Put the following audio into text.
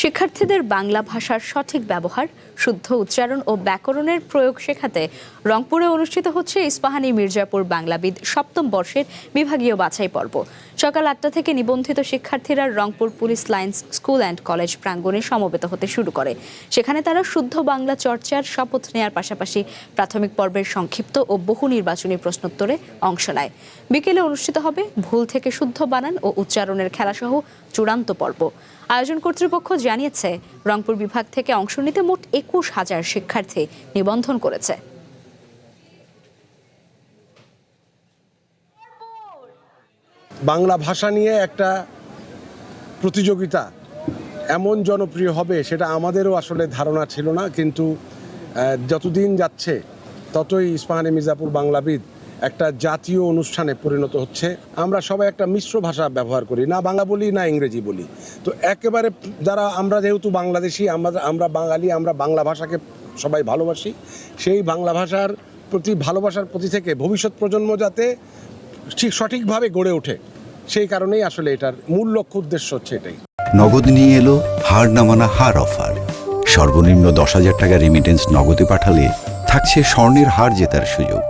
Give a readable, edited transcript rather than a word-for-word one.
শিক্ষার্থীদের বাংলা ভাষার সঠিক ব্যবহার, শুদ্ধ উচ্চারণ ও ব্যাকরণের প্রয়োগ শেখাতে রংপুরে অনুষ্ঠিত হচ্ছে ইস্পাহানী মির্জাপুর বাংলাবিদ সপ্তম বর্ষের বিভাগীয় বাছাই পর্ব। সকাল ৮টা থেকে নিবন্ধিত শিক্ষার্থীরা Rangpur police lines school and college প্রাঙ্গণে সমবেত হতে শুরু করে। সেখানে তারা শুদ্ধ বাংলা চর্চার শপথ নেয়ার পাশাপাশি প্রাথমিক পর্বের সংক্ষিপ্ত ও বহু নির্বাচনী প্রশ্নোত্তরে অংশ নেয়। বিকেলে অনুষ্ঠিত হবে ভুল থেকে শুদ্ধ বানান ও উচ্চারণের খেলাসহ চূড়ান্ত পর্ব। আয়োজন কর্তৃপক্ষ জানিয়েছে, রংপুর বিভাগ থেকে অংশ নিতে মোট ২১,০০০ শিক্ষার্থী নিবন্ধন করেছে। বাংলা ভাষা নিয়ে একটা প্রতিযোগিতা এমন জনপ্রিয় হবে সেটা আমাদেরও আসলে ধারণা ছিল না, কিন্তু যতদিন যাচ্ছে ততই ইস্পাহানী মির্জাপুর বাংলাবিদ একটা জাতীয় অনুষ্ঠানে পরিণত হচ্ছে। আমরা সবাই একটা মিশ্র ভাষা ব্যবহার করি, না বাংলা বলি না ইংরেজি বলি। তো একেবারে যারা আমরা যেহেতু বাংলাদেশি, আমরা বাঙালি, আমরা বাংলা ভাষাকে সবাই ভালোবাসি। সেই বাংলা ভাষার প্রতি ভালোবাসার প্রতি থেকে ভবিষ্যৎ প্রজন্ম যাতে ঠিক সঠিকভাবে গড়ে ওঠে, সেই কারণেই আসলে এটার মূল লক্ষ্য উদ্দেশ্য হচ্ছে এটাই। নগদ নিয়ে এলো হার না মানা হার অফার। সর্বনিম্ন ১০,০০০ টাকা রেমিটেন্স নগদে পাঠালে থাকছে স্বর্ণের হার জেতার সুযোগ।